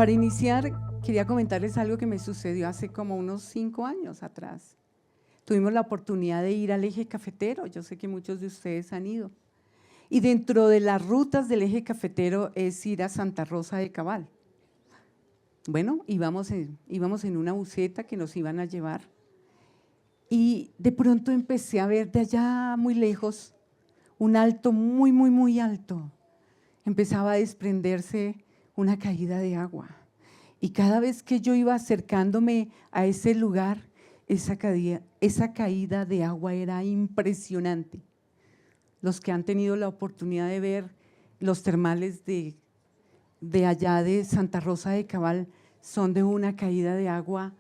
Para iniciar, quería comentarles algo que me sucedió hace como unos 5 años atrás. Tuvimos la oportunidad de ir al Eje Cafetero, yo sé que muchos de ustedes han ido. Y dentro de las rutas del Eje Cafetero es ir a Santa Rosa de Cabal. Bueno, íbamos en una buseta que nos iban a llevar y de pronto empecé a ver de allá muy lejos un alto muy, muy, muy alto. Empezaba a desprenderse una caída de agua y cada vez que yo iba acercándome a ese lugar, esa caída de agua era impresionante. Los que han tenido la oportunidad de ver los termales de allá de Santa Rosa de Cabal son de una caída de agua,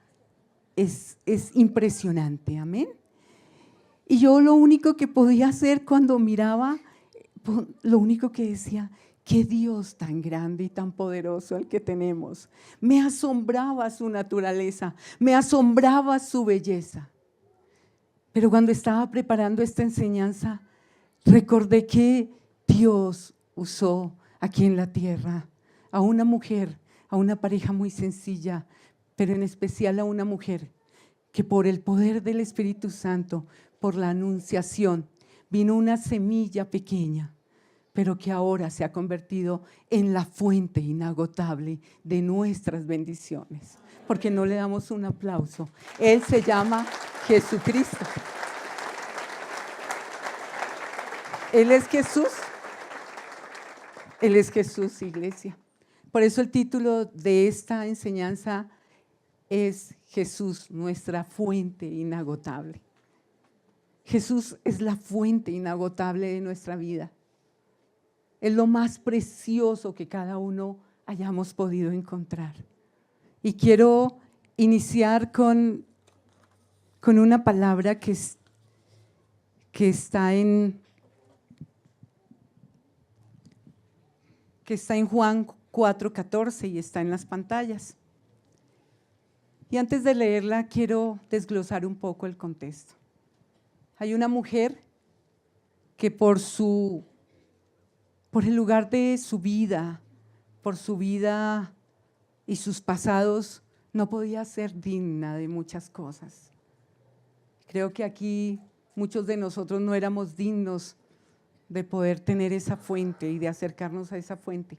es impresionante, amén. Y yo lo único que podía hacer cuando miraba, lo único que decía, qué Dios tan grande y tan poderoso el que tenemos. Me asombraba su naturaleza, me asombraba su belleza. Pero cuando estaba preparando esta enseñanza, recordé que Dios usó aquí en la tierra a una mujer, a una pareja muy sencilla, pero en especial a una mujer que por el poder del Espíritu Santo, por la anunciación, vino una semilla pequeña, pero que ahora se ha convertido en la fuente inagotable de nuestras bendiciones. Porque no le damos un aplauso. Él se llama Jesucristo. Él es Jesús. Él es Jesús, iglesia. Por eso el título de esta enseñanza es Jesús, nuestra fuente inagotable. Jesús es la fuente inagotable de nuestra vida. Es lo más precioso que cada uno hayamos podido encontrar. Y quiero iniciar con una palabra que está en Juan 4:14 y está en las pantallas. Y antes de leerla quiero desglosar un poco el contexto. Hay una mujer que por el lugar de su vida, por su vida y sus pasados, no podía ser digna de muchas cosas. Creo que aquí muchos de nosotros no éramos dignos de poder tener esa fuente y de acercarnos a esa fuente.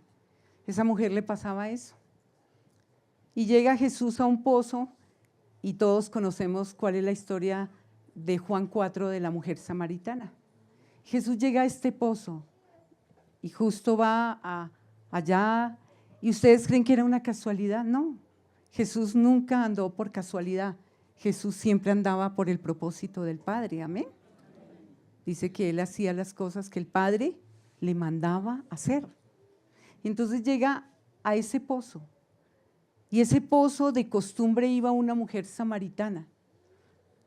Esa mujer le pasaba eso. Y llega Jesús a un pozo y todos conocemos cuál es la historia de Juan 4 de la mujer samaritana. Jesús llega a este pozo y justo va allá. ¿Y ustedes creen que era una casualidad? No, Jesús nunca andó por casualidad. Jesús siempre andaba por el propósito del Padre, amén. Dice que Él hacía las cosas que el Padre le mandaba hacer. Entonces llega a ese pozo. Y ese pozo de costumbre iba una mujer samaritana.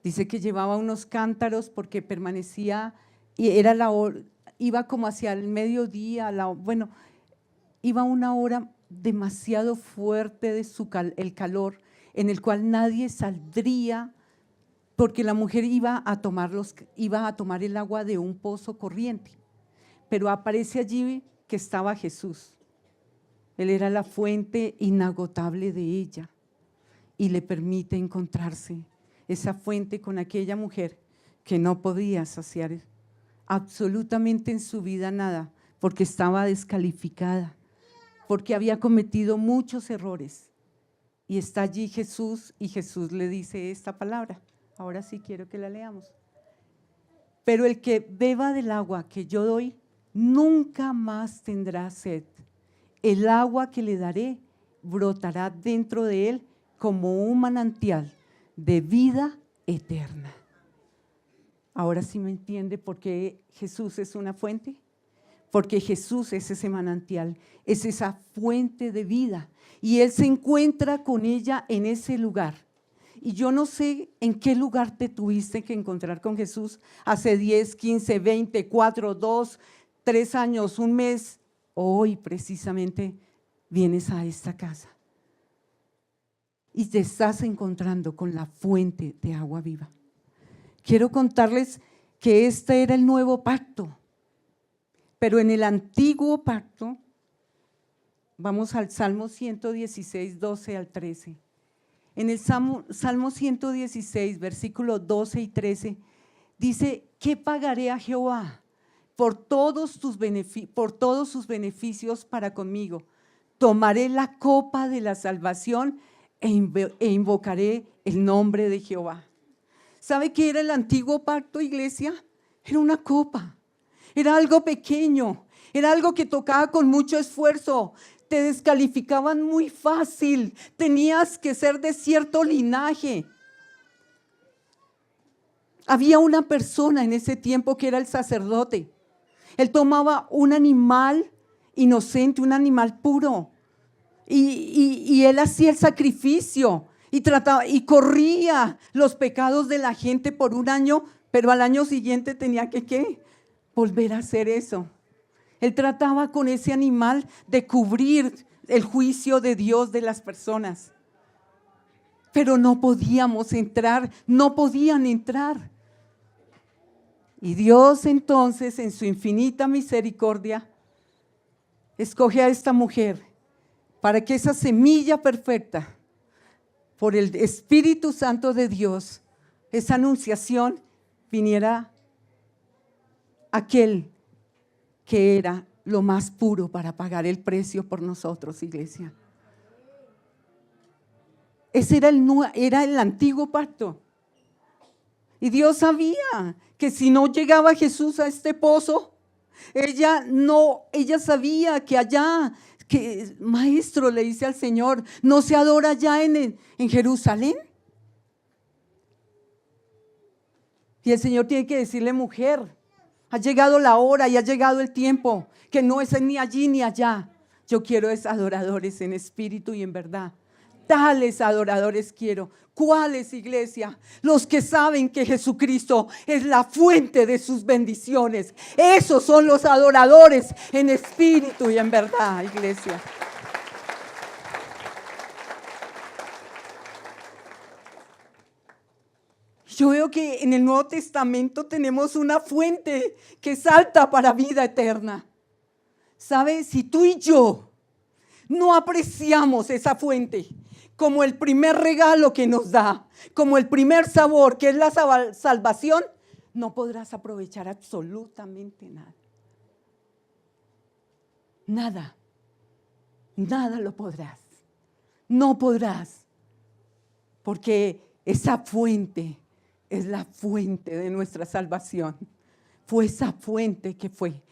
Dice que llevaba unos cántaros porque permanecía, y era iba como hacia el mediodía, iba una hora demasiado fuerte de el calor, en el cual nadie saldría, porque la mujer iba a tomar el agua de un pozo corriente. Pero aparece allí que estaba Jesús. Él era la fuente inagotable de ella y le permite encontrarse esa fuente con aquella mujer que no podía saciar absolutamente en su vida nada, porque estaba descalificada, porque había cometido muchos errores. Y está allí Jesús y Jesús le dice esta palabra. Ahora sí quiero que la leamos. Pero el que beba del agua que yo doy, nunca más tendrá sed. El agua que le daré brotará dentro de él como un manantial de vida eterna. Ahora sí me entiende por qué Jesús es una fuente. Porque Jesús es ese manantial, es esa fuente de vida. Y Él se encuentra con ella en ese lugar. Y yo no sé en qué lugar te tuviste que encontrar con Jesús hace 10, 15, 20, 4, 2, 3 años, un mes. Hoy precisamente vienes a esta casa y te estás encontrando con la fuente de agua viva. Quiero contarles que este era el nuevo pacto, pero en el antiguo pacto Vamos al Salmo 116, 12 al 13. En el Salmo 116, versículos 12 y 13, dice: ¿qué pagaré a Jehová por todos sus beneficios para conmigo? Tomaré la copa de la salvación e invocaré el nombre de Jehová. ¿Sabe qué era el antiguo pacto, iglesia? Era una copa, era algo pequeño, era algo que tocaba con mucho esfuerzo. Te descalificaban muy fácil, tenías que ser de cierto linaje. Había una persona en ese tiempo que era el sacerdote. Él tomaba un animal inocente, un animal puro, y él hacía el sacrificio y corría los pecados de la gente por un año, pero al año siguiente tenía que ¿qué? Volver a hacer eso. Él trataba con ese animal de cubrir el juicio de Dios de las personas. Pero no podíamos entrar, no podían entrar. Y Dios entonces, en su infinita misericordia, escoge a esta mujer para que esa semilla perfecta, por el Espíritu Santo de Dios, esa anunciación, viniera aquel que era lo más puro para pagar el precio por nosotros, iglesia. Ese era el antiguo pacto. Y Dios sabía que si no llegaba Jesús a este pozo, ella sabía que allá, que maestro, le dice al Señor, ¿no se adora allá en Jerusalén? Y el Señor tiene que decirle: mujer, ha llegado la hora y ha llegado el tiempo, que no es ni allí ni allá. Yo quiero es adoradores en espíritu y en verdad. Tales adoradores quiero. ¿Cuáles, iglesia? Los que saben que Jesucristo es la fuente de sus bendiciones. Esos son los adoradores en espíritu y en verdad, iglesia. Yo veo que en el Nuevo Testamento tenemos una fuente que salta para vida eterna. ¿Sabe? Si tú y yo no apreciamos esa fuente como el primer regalo que nos da, como el primer sabor que es la salvación, no podrás aprovechar absolutamente nada. Nada lo podrás. No podrás, porque esa fuente es la fuente de nuestra salvación. Fue esa fuente que fue.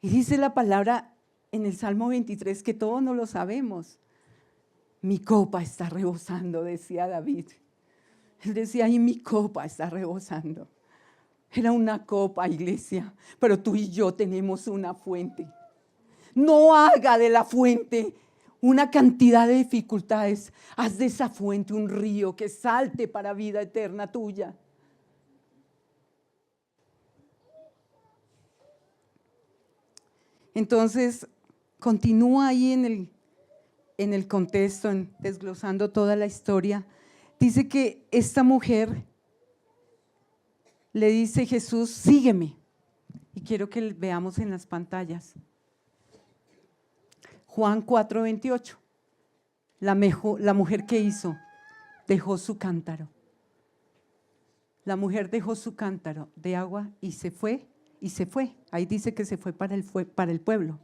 Y dice la palabra en el Salmo 23, que todos no lo sabemos. Mi copa está rebosando, decía David. Él decía: y mi copa está rebosando. Era una copa, iglesia, pero tú y yo tenemos una fuente. No haga de la fuente una cantidad de dificultades. Haz de esa fuente un río que salte para vida eterna tuya. Entonces, continúa ahí en el contexto, desglosando toda la historia. Dice que esta mujer le dice: Jesús, sígueme. Y quiero que veamos en las pantallas. Juan 4:28. La mujer que hizo, dejó su cántaro. La mujer dejó su cántaro de agua y se fue. Ahí dice que se fue para el pueblo.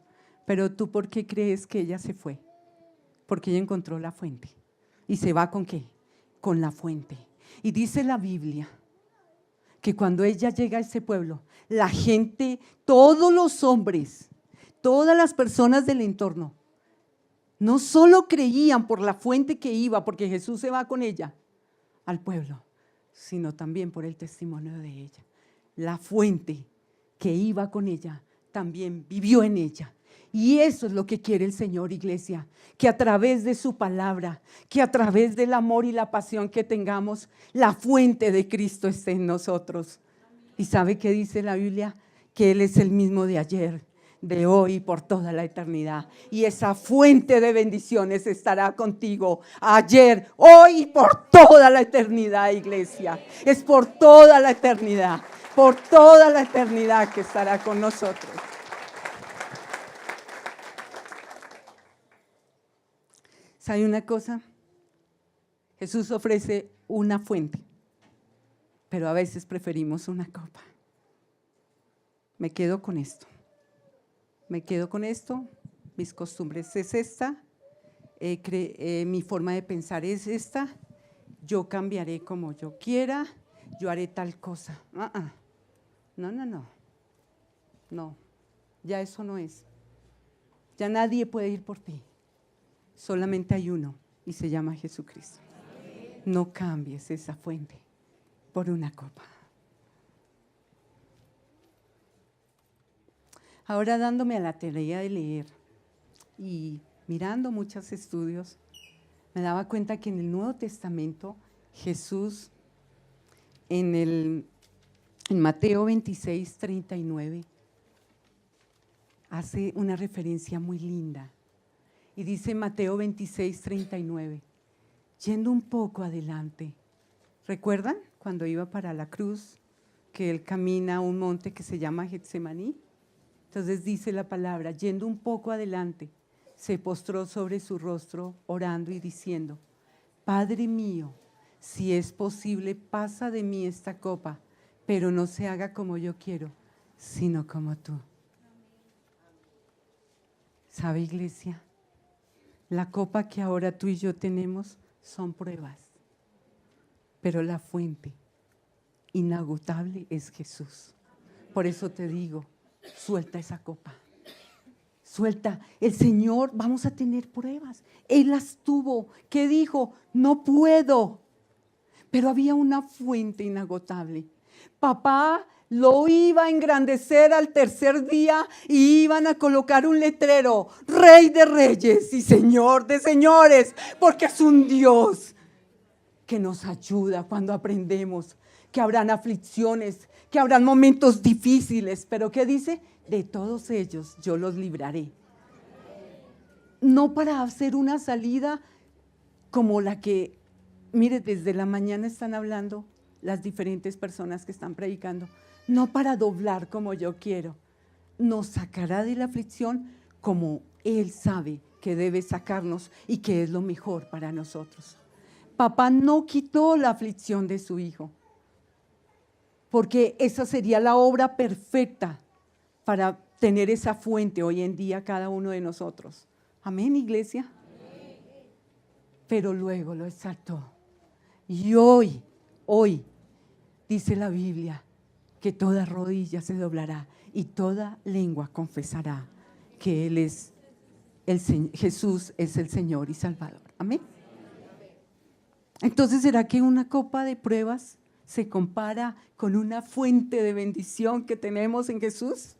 Pero tú, ¿por qué crees que ella se fue? Porque ella encontró la fuente. ¿Y se va con qué? Con la fuente. Y dice la Biblia que cuando ella llega a ese pueblo, la gente, todos los hombres, todas las personas del entorno, no solo creían por la fuente que iba, porque Jesús se va con ella al pueblo, sino también por el testimonio de ella. La fuente que iba con ella también vivió en ella. Y eso es lo que quiere el Señor, iglesia, que a través de su palabra, que a través del amor y la pasión que tengamos, la fuente de Cristo esté en nosotros. ¿Y sabe qué dice la Biblia? Que Él es el mismo de ayer, de hoy y por toda la eternidad. Y esa fuente de bendiciones estará contigo ayer, hoy y por toda la eternidad, iglesia. Es por toda la eternidad que estará con nosotros. ¿Sabe una cosa? Jesús ofrece una fuente, pero a veces preferimos una copa. Me quedo con esto. Mis costumbres es esta, mi forma de pensar es esta, yo cambiaré como yo quiera, yo haré tal cosa. No, ya eso no es. Ya nadie puede ir por ti, solamente hay uno y se llama Jesucristo. No cambies esa fuente por una copa. Ahora dándome a la tarea de leer y mirando muchos estudios, me daba cuenta que en el Nuevo Testamento Jesús, en Mateo 26, 39, hace una referencia muy linda. Y dice Mateo 26, 39, yendo un poco adelante. ¿Recuerdan cuando iba para la cruz, que él camina a un monte que se llama Getsemaní? Entonces dice la palabra, yendo un poco adelante, se postró sobre su rostro orando y diciendo, Padre mío, si es posible, pasa de mí esta copa, pero no se haga como yo quiero, sino como tú. ¿Sabe, iglesia? La copa que ahora tú y yo tenemos son pruebas, pero la fuente inagotable es Jesús. Por eso te digo, suelta esa copa. Suelta. El Señor, vamos a tener pruebas. Él las tuvo. ¿Qué dijo? No puedo. Pero había una fuente inagotable. Papá lo iba a engrandecer al tercer día y iban a colocar un letrero, Rey de Reyes y Señor de Señores, porque es un Dios que nos ayuda cuando aprendemos que habrán aflicciones, que habrán momentos difíciles, pero ¿qué dice? De todos ellos yo los libraré. No para hacer una salida como la que, mire, desde la mañana están hablando las diferentes personas que están predicando, no para doblar como yo quiero, nos sacará de la aflicción como Él sabe que debe sacarnos y que es lo mejor para nosotros. Papá no quitó la aflicción de su hijo, porque esa sería la obra perfecta para tener esa fuente hoy en día cada uno de nosotros. Amén, iglesia. Pero luego lo exaltó. Y hoy, dice la Biblia, que toda rodilla se doblará y toda lengua confesará que Él es Jesús es el Señor y Salvador. Amén. Entonces, ¿será que una copa de pruebas se compara con una fuente de bendición que tenemos en Jesús?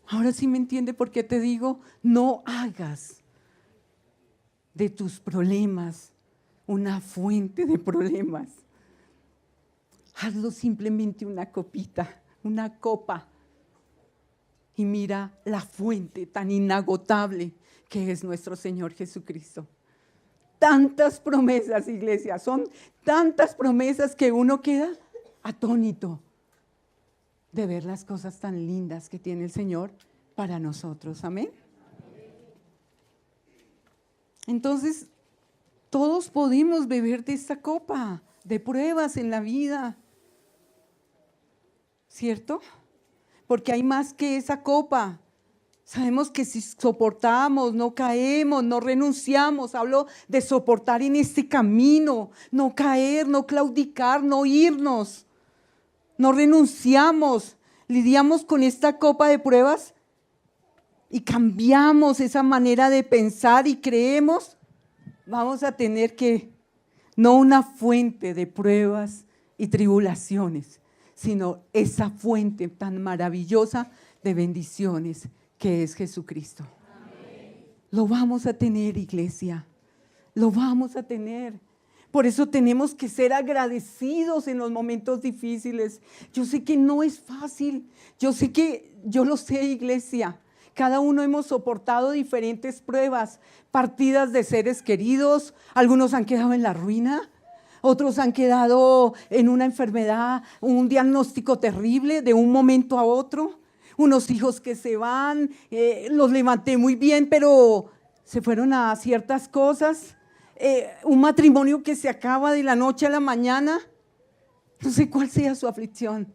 Ahora sí me entiende por qué te digo, no hagas de tus problemas una fuente de problemas. Hazlo simplemente una copita, una copa. Y mira la fuente tan inagotable que es nuestro Señor Jesucristo. Tantas promesas, iglesia, son tantas promesas que uno queda atónito de ver las cosas tan lindas que tiene el Señor para nosotros. Amén. Entonces, todos podemos beber de esta copa de pruebas en la vida, ¿cierto? Porque hay más que esa copa. Sabemos que si soportamos, no caemos, no renunciamos. Hablo de soportar en este camino, no caer, no claudicar, no irnos. No renunciamos, lidiamos con esta copa de pruebas y cambiamos esa manera de pensar y creemos, vamos a tener que, no una fuente de pruebas y tribulaciones, sino esa fuente tan maravillosa de bendiciones que es Jesucristo. Amén. Lo vamos a tener, iglesia, lo vamos a tener. Por eso tenemos que ser agradecidos en los momentos difíciles. Yo sé que no es fácil, yo lo sé, iglesia. Cada uno hemos soportado diferentes pruebas, partidas de seres queridos, algunos han quedado en la ruina, otros han quedado en una enfermedad, un diagnóstico terrible de un momento a otro, unos hijos que se van, los levanté muy bien, pero se fueron a ciertas cosas, un matrimonio que se acaba de la noche a la mañana. No sé cuál sea su aflicción,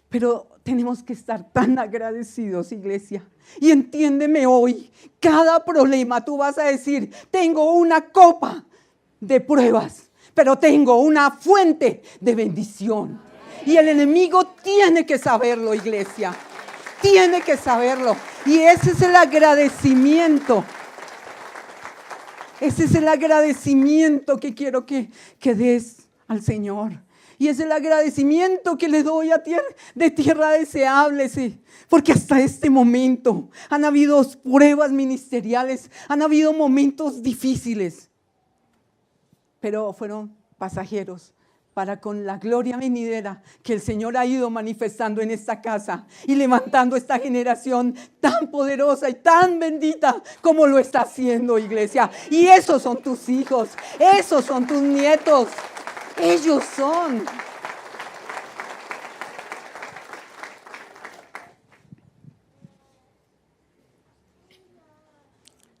pero tenemos que estar tan agradecidos, iglesia. Y entiéndeme hoy, cada problema tú vas a decir, tengo una copa de pruebas, pero tengo una fuente de bendición. Y el enemigo tiene que saberlo, iglesia. Tiene que saberlo. Y ese es el agradecimiento. Ese es el agradecimiento que quiero que des al Señor. Y es el agradecimiento que le doy a de tierra deseable, sí. Porque hasta este momento han habido pruebas ministeriales, han habido momentos difíciles, pero fueron pasajeros para con la gloria venidera que el Señor ha ido manifestando en esta casa y levantando esta generación tan poderosa y tan bendita como lo está haciendo, iglesia. Y esos son tus hijos, esos son tus nietos, ellos son.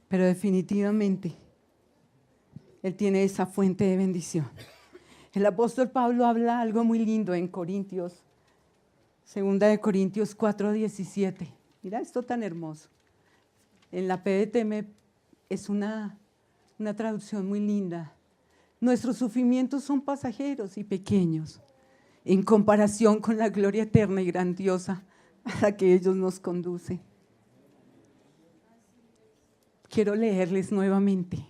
Pero definitivamente Él tiene esa fuente de bendición. El apóstol Pablo habla algo muy lindo en Corintios, 2 Corintios 4:17. Mira esto tan hermoso. En la PDTM es una traducción muy linda. Nuestros sufrimientos son pasajeros y pequeños en comparación con la gloria eterna y grandiosa a la que ellos nos conducen. Quiero leerles nuevamente.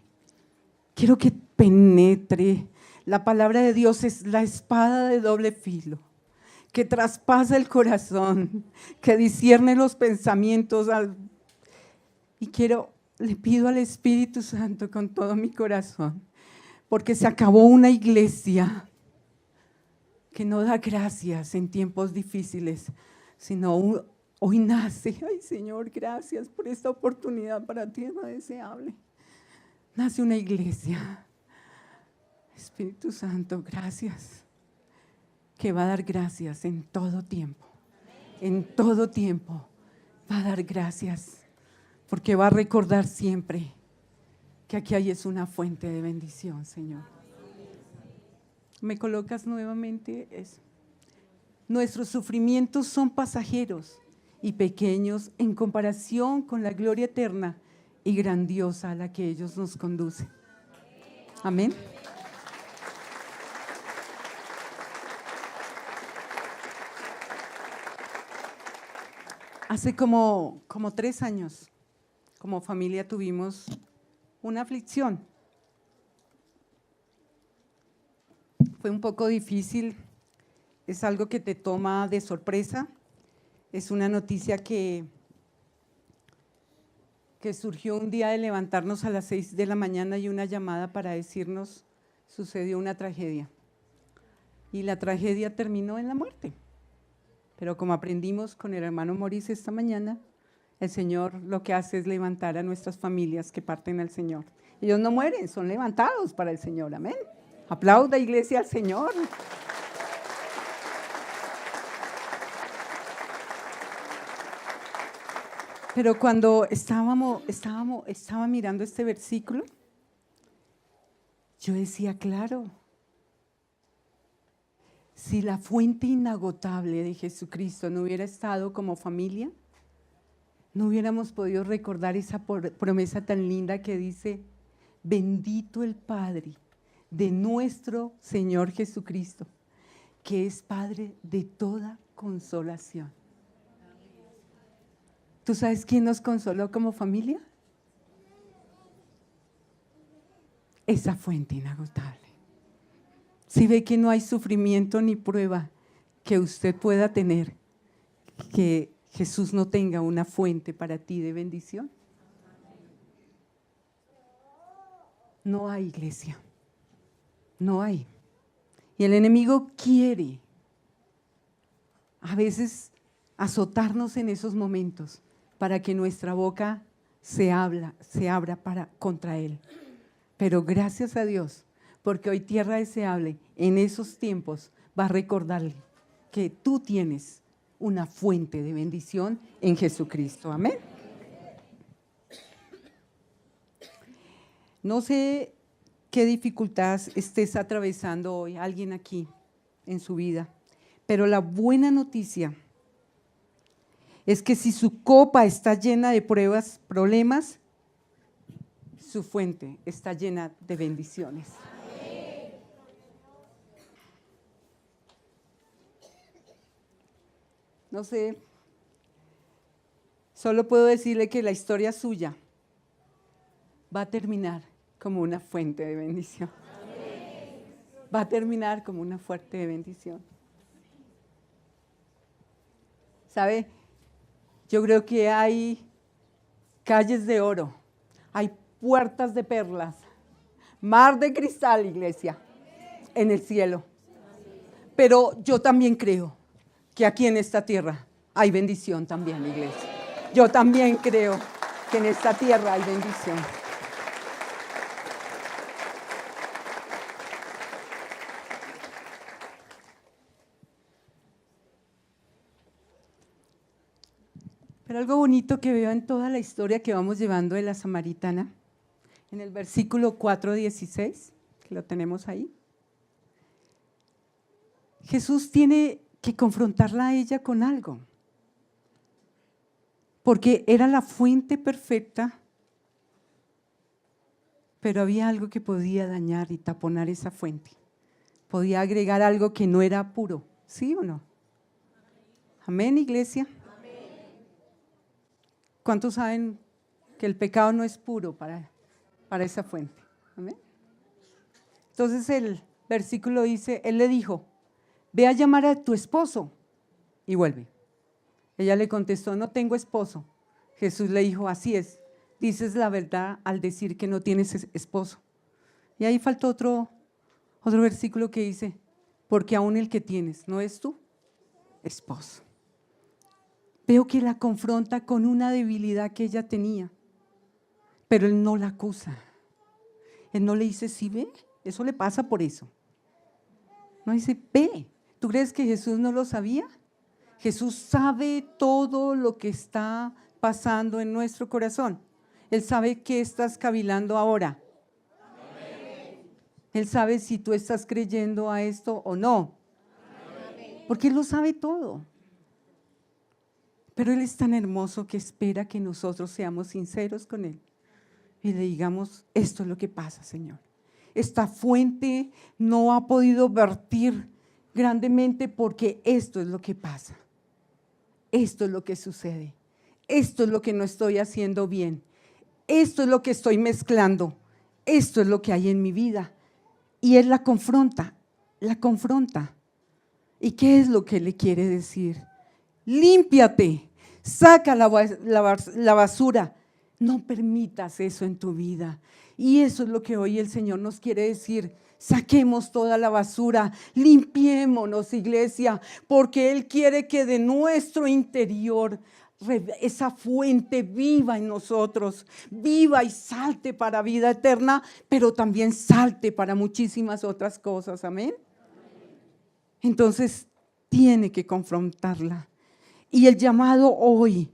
Quiero que penetre. La palabra de Dios es la espada de doble filo, que traspasa el corazón, que discierne los pensamientos. Y le pido al Espíritu Santo con todo mi corazón, porque se acabó una iglesia que no da gracias en tiempos difíciles, sino hoy nace. Ay, Señor, gracias por esta oportunidad para tierra deseable. Nace una iglesia. Espíritu Santo, gracias, que va a dar gracias en todo tiempo. En todo tiempo va a dar gracias, porque va a recordar siempre que aquí hay es una fuente de bendición, Señor. ¿Me colocas nuevamente eso? Nuestros sufrimientos son pasajeros y pequeños en comparación con la gloria eterna y grandiosa a la que ellos nos conducen. Amén. Hace como 3 años, como familia tuvimos una aflicción. Fue un poco difícil, es algo que te toma de sorpresa, es una noticia que surgió un día de levantarnos a las 6 de la mañana y una llamada para decirnos, sucedió una tragedia. Y la tragedia terminó en la muerte. Pero como aprendimos con el hermano Maurice esta mañana, el Señor lo que hace es levantar a nuestras familias que parten al Señor. Ellos no mueren, son levantados para el Señor. Amén. Aplauda, iglesia, al Señor. Pero cuando estaba mirando este versículo, yo decía, claro, si la fuente inagotable de Jesucristo no hubiera estado como familia, no hubiéramos podido recordar esa promesa tan linda que dice, bendito el Padre de nuestro Señor Jesucristo, que es Padre de toda consolación. ¿Tú sabes quién nos consoló como familia? Esa fuente inagotable. Si ve que no hay sufrimiento ni prueba que usted pueda tener, que Jesús no tenga una fuente para ti de bendición. No hay, iglesia. No hay. Y el enemigo quiere a veces azotarnos en esos momentos para que nuestra boca se abra contra él. Pero gracias a Dios, porque hoy Tierra Deseable en esos tiempos va a recordarle que tú tienes una fuente de bendición en Jesucristo. Amén. No sé qué dificultad estés atravesando hoy, alguien aquí en su vida, pero la buena noticia es que si su copa está llena de pruebas, problemas, su fuente está llena de bendiciones. No sé, solo puedo decirle que la historia suya va a terminar como una fuente de bendición. Va a terminar como una fuente de bendición. ¿Sabe? Yo creo que hay calles de oro, hay puertas de perlas, mar de cristal, iglesia, en el cielo. Pero yo también creo que aquí en esta tierra hay bendición también, iglesia. Yo también creo que en esta tierra hay bendición. Pero algo bonito que veo en toda la historia que vamos llevando de la samaritana, en el versículo 4:16, que lo tenemos ahí, Jesús tiene que confrontarla a ella con algo, porque era la fuente perfecta, pero había algo que podía dañar y taponar esa fuente. Podía agregar algo que no era puro, ¿sí o no? Amén, iglesia. ¿Cuántos saben que el pecado no es puro para esa fuente? ¿Amén? Entonces el versículo dice, él le dijo, ve a llamar a tu esposo y vuelve. Ella le contestó, no tengo esposo. Jesús le dijo, así es, dices la verdad al decir que no tienes esposo. Y ahí faltó otro versículo que dice, porque aún el que tienes no es tu esposo. Veo que la confronta con una debilidad que ella tenía, pero él no la acusa. Él no le dice, sí, ve, eso le pasa por eso. No dice, ve. ¿Tú crees que Jesús no lo sabía? Jesús sabe todo lo que está pasando en nuestro corazón. Él sabe qué estás cavilando ahora. Él sabe si tú estás creyendo a esto o no. Porque Él lo sabe todo. Pero Él es tan hermoso que espera que nosotros seamos sinceros con Él y le digamos, esto es lo que pasa, Señor. Esta fuente no ha podido vertir grandemente porque esto es lo que pasa. Esto es lo que sucede. Esto es lo que no estoy haciendo bien. Esto es lo que estoy mezclando. Esto es lo que hay en mi vida. Y Él la confronta, la confronta. ¿Y qué es lo que le quiere decir? Límpiate, saca la basura. No permitas eso en tu vida. Y eso es lo que hoy el Señor nos quiere decir. Saquemos toda la basura, limpiémonos, iglesia, porque Él quiere que de nuestro interior esa fuente viva en nosotros, viva y salte para vida eterna, pero también salte para muchísimas otras cosas, amén. Entonces tiene que confrontarla. Y el llamado hoy,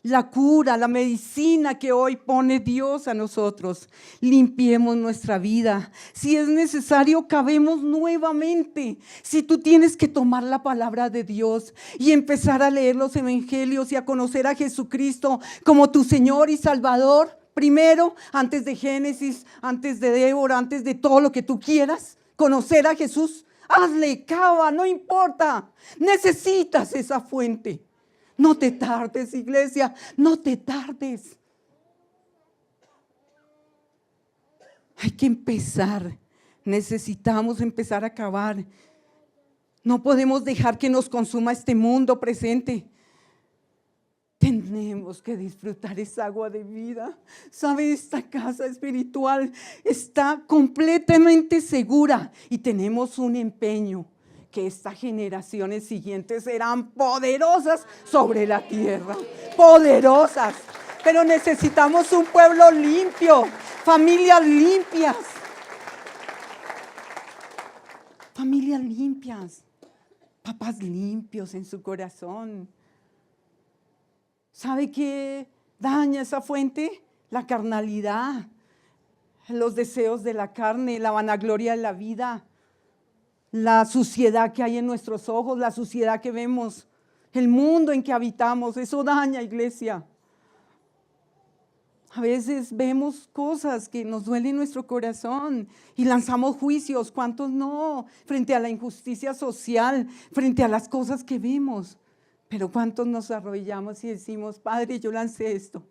la cura, la medicina que hoy pone Dios a nosotros, limpiemos nuestra vida. Si es necesario, cabemos nuevamente. Si tú tienes que tomar la palabra de Dios y empezar a leer los evangelios y a conocer a Jesucristo como tu Señor y Salvador, primero, antes de Génesis, antes de Débora, antes de todo lo que tú quieras, conocer a Jesús, hazle, cava, no importa, necesitas esa fuente. No te tardes, iglesia, no te tardes. Hay que empezar, necesitamos empezar a cavar. No podemos dejar que nos consuma este mundo presente. Tenemos que disfrutar esa agua de vida. ¿Sabe? Esta casa espiritual está completamente segura y tenemos un empeño que estas generaciones siguientes serán poderosas sobre la tierra, poderosas. Pero necesitamos un pueblo limpio, familias limpias, papás limpios en su corazón. ¿Sabe qué daña esa fuente? La carnalidad, los deseos de la carne, la vanagloria de la vida, la suciedad que hay en nuestros ojos, la suciedad que vemos, el mundo en que habitamos. Eso daña, iglesia. A veces vemos cosas que nos duelen nuestro corazón y lanzamos juicios. ¿Cuántos no? Frente a la injusticia social, frente a las cosas que vemos. Pero ¿cuántos nos arrodillamos y decimos, Padre, yo lancé esto,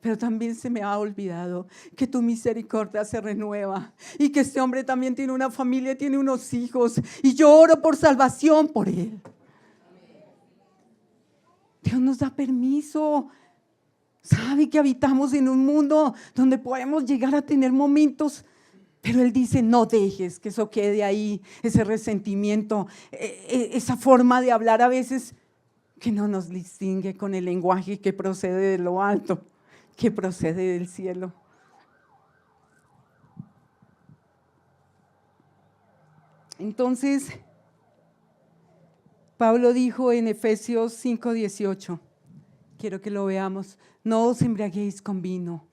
pero también se me ha olvidado que tu misericordia se renueva y que este hombre también tiene una familia, tiene unos hijos y yo oro por salvación por él? Dios nos da permiso. Sabe que habitamos en un mundo donde podemos llegar a tener momentos, pero Él dice, no dejes que eso quede ahí, ese resentimiento, esa forma de hablar a veces que no nos distingue con el lenguaje que procede de lo alto, que procede del cielo. Entonces, Pablo dijo en Efesios 5:18, quiero que lo veamos, no os embriaguéis con vino,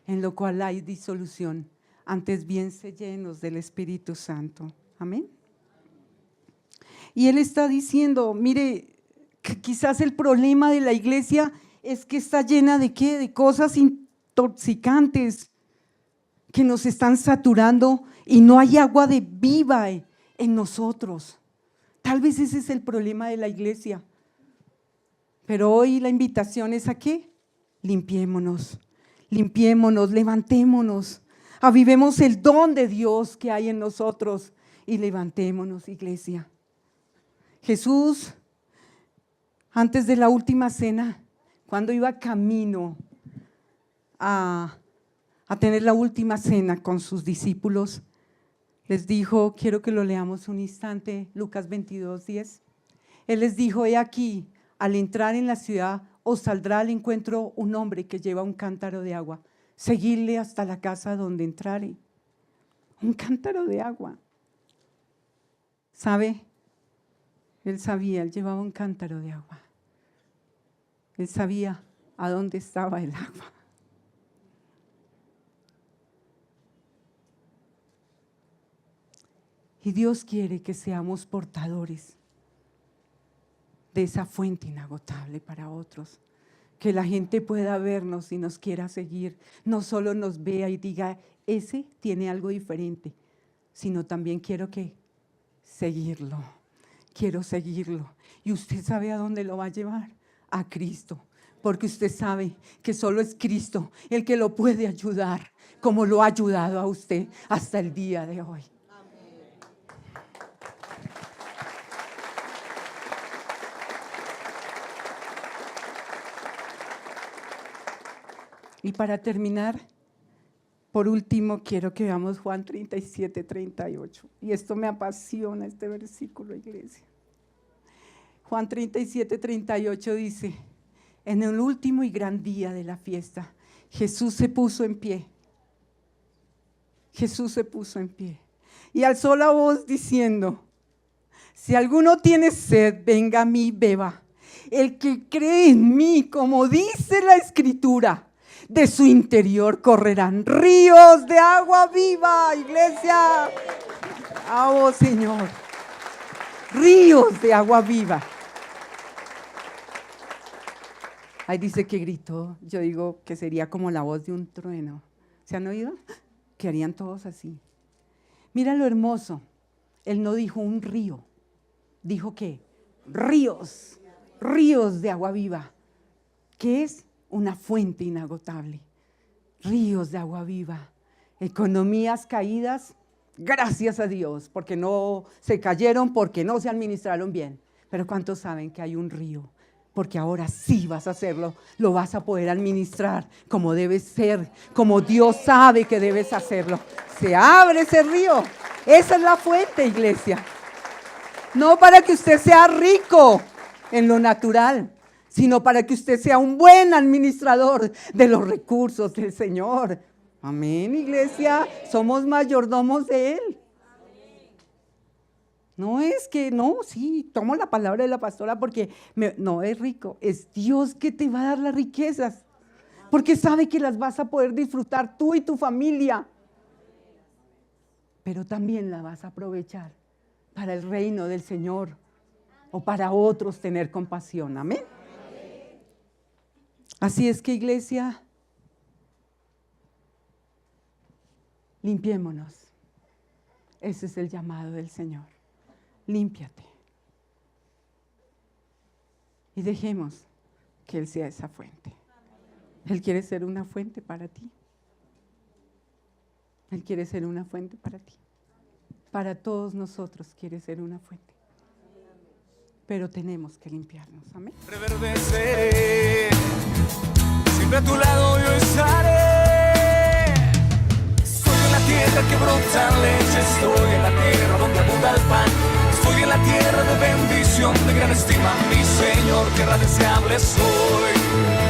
en lo cual hay disolución, antes bien se llenos del Espíritu Santo. Amén. Y él está diciendo, mire, que quizás el problema de la iglesia es que está llena de ¿qué? De cosas intoxicantes que nos están saturando y no hay agua de viva en nosotros. Tal vez ese es el problema de la iglesia. Pero hoy la invitación es ¿a qué? Limpiémonos, levantémonos, avivemos el don de Dios que hay en nosotros y levantémonos, iglesia. Jesús, antes de la última cena, cuando iba camino a tener la última cena con sus discípulos, les dijo, quiero que lo leamos un instante, Lucas 22:10. Él les dijo, he aquí, al entrar en la ciudad, os saldrá al encuentro un hombre que lleva un cántaro de agua. Seguidle hasta la casa donde entrare. Un cántaro de agua. ¿Sabe? Él sabía, él llevaba un cántaro de agua. Él sabía a dónde estaba el agua. Y Dios quiere que seamos portadores de esa fuente inagotable para otros, que la gente pueda vernos y nos quiera seguir, no solo nos vea y diga, ese tiene algo diferente, sino también quiero seguirlo. Y usted sabe a dónde lo va a llevar, a Cristo, porque usted sabe que solo es Cristo el que lo puede ayudar, como lo ha ayudado a usted hasta el día de hoy. Y para terminar, por último, quiero que veamos Juan 37:38. Y esto me apasiona, este versículo, iglesia. Juan 37:38 dice, en el último y gran día de la fiesta, Jesús se puso en pie. Jesús se puso en pie. Y alzó la voz diciendo, si alguno tiene sed, venga a mí, beba. El que cree en mí, como dice la Escritura, de su interior correrán ríos de agua viva, iglesia. Oh, Señor. Ríos de agua viva. Ahí dice que gritó. Yo digo que sería como la voz de un trueno. ¿Se han oído? Que harían todos así. Mira lo hermoso. Él no dijo un río. Dijo que ríos de agua viva. ¿Qué es? Una fuente inagotable, ríos de agua viva, economías caídas, gracias a Dios, porque no se cayeron, porque no se administraron bien. Pero ¿cuántos saben que hay un río? Porque ahora sí vas a hacerlo, lo vas a poder administrar como debe ser, como Dios sabe que debes hacerlo. Se abre ese río, esa es la fuente, iglesia. No para que usted sea rico en lo natural, sino para que usted sea un buen administrador de los recursos del Señor. Amén, iglesia. Somos mayordomos de Él. No es que, no, sí, tomo la palabra de la pastora porque no es rico. Es Dios que te va a dar las riquezas. Porque sabe que las vas a poder disfrutar tú y tu familia. pero también la vas a aprovechar para el reino del Señor o para otros tener compasión. Amén. Así es que, iglesia, limpiémonos. Ese es el llamado del Señor. Límpiate. Y dejemos que Él sea esa fuente. Él quiere ser una fuente para ti. Él quiere ser una fuente para ti. Para todos nosotros quiere ser una fuente. Pero tenemos que limpiarnos. Amén. Reverdeceré, siempre a tu lado yo estaré. Estoy en la tierra que brota leche, estoy en la tierra donde abunda el pan. Estoy en la tierra de bendición, de gran estima, mi Señor, tierra deseable soy.